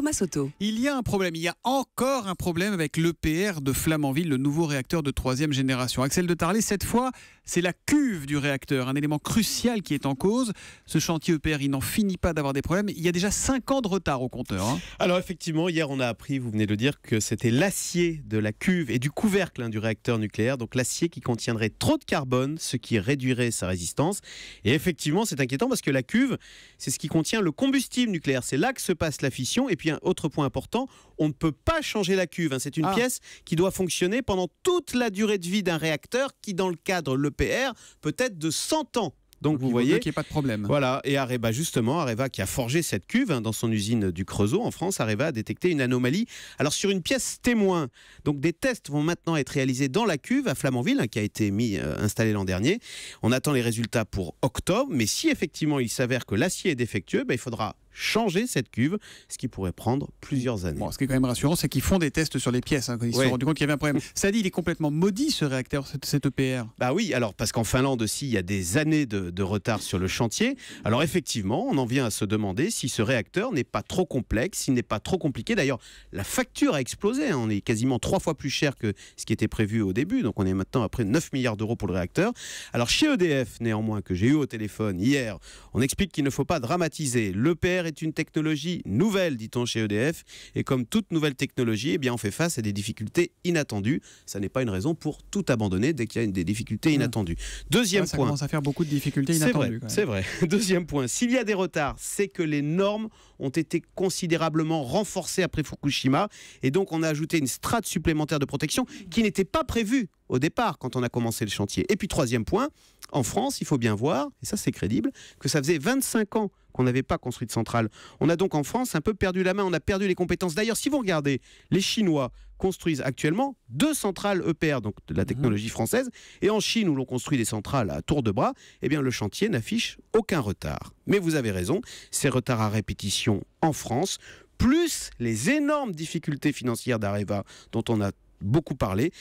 Thomas Soto. Il y a un problème, il y a encore un problème avec l'EPR de Flamanville, le nouveau réacteur de 3e génération. Axel de Tarlé, cette fois, c'est la cuve du réacteur, un élément crucial qui est en cause. Ce chantier EPR, il n'en finit pas d'avoir des problèmes. Il y a déjà 5 ans de retard au compteur. Alors effectivement, hier on a appris, vous venez de le dire, que c'était l'acier de la cuve et du couvercle du réacteur nucléaire. Donc l'acier qui contiendrait trop de carbone, ce qui réduirait sa résistance. Et effectivement, c'est inquiétant parce que la cuve, c'est ce qui contient le combustible nucléaire. C'est là que se passe la fission. Et puis un autre point important, on ne peut pas changer la cuve. C'est une pièce qui doit fonctionner pendant toute la durée de vie d'un réacteur qui, dans le cadre de l'EPR, peut être de 100 ans. Donc vous voyez qu'il n'y ait pas de problème. Voilà, et Areva justement, Areva qui a forgé cette cuve dans son usine du Creusot en France, Areva a détecté une anomalie. Alors sur une pièce témoin, donc des tests vont maintenant être réalisés dans la cuve à Flamanville qui a été installée l'an dernier. On attend les résultats pour octobre, mais si effectivement il s'avère que l'acier est défectueux, il faudra changer cette cuve, ce qui pourrait prendre plusieurs années. Bon, ce qui est quand même rassurant, c'est qu'ils font des tests sur les pièces, quand ils se sont rendus compte qu'il y avait un problème. Ça dit, il est complètement maudit ce réacteur, cet EPR. Bah oui, alors parce qu'en Finlande aussi, il y a des années de retard sur le chantier. Alors effectivement, on en vient à se demander si ce réacteur n'est pas trop complexe, s'il n'est pas trop compliqué. D'ailleurs, la facture a explosé. On est quasiment 3 fois plus cher que ce qui était prévu au début. Donc on est maintenant à près de 9 milliards d'euros pour le réacteur. Alors chez EDF, néanmoins, que j'ai eu au téléphone hier, on explique qu'il ne faut pas dramatiser. L'EPR est une technologie nouvelle, dit-on chez EDF, et comme toute nouvelle technologie, on fait face à des difficultés inattendues. Ça n'est pas une raison pour tout abandonner dès qu'il y a des difficultés inattendues. Deuxième point. Ça commence à faire beaucoup de difficultés inattendues. C'est vrai. Deuxième point. S'il y a des retards, c'est que les normes ont été considérablement renforcées après Fukushima, et donc on a ajouté une strate supplémentaire de protection qui n'était pas prévue au départ quand on a commencé le chantier. Et puis troisième point, en France, il faut bien voir, et ça c'est crédible, que ça faisait 25 ans qu'on n'avait pas construit de centrale. On a donc en France un peu perdu la main, on a perdu les compétences. D'ailleurs, si vous regardez, les Chinois construisent actuellement 2 centrales EPR, donc de la technologie française, et en Chine, où l'on construit des centrales à tour de bras, le chantier n'affiche aucun retard. Mais vous avez raison, ces retards à répétition en France, plus les énormes difficultés financières d'Areva dont on a beaucoup parlé,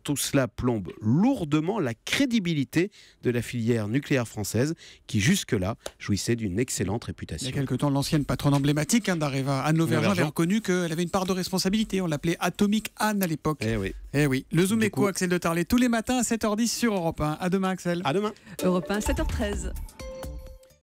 tout cela plombe lourdement la crédibilité de la filière nucléaire française qui jusque-là jouissait d'une excellente réputation. Il y a quelque temps, l'ancienne patronne emblématique d'Areva, Anne Lauvergeon, avait reconnu qu'elle avait une part de responsabilité. On l'appelait Atomic Anne à l'époque. Eh oui. Le Zoom Écho, Axel de Tarlé, tous les matins à 7h10 sur Europe 1. À demain, Axel. À demain. Europe 1, 7h13.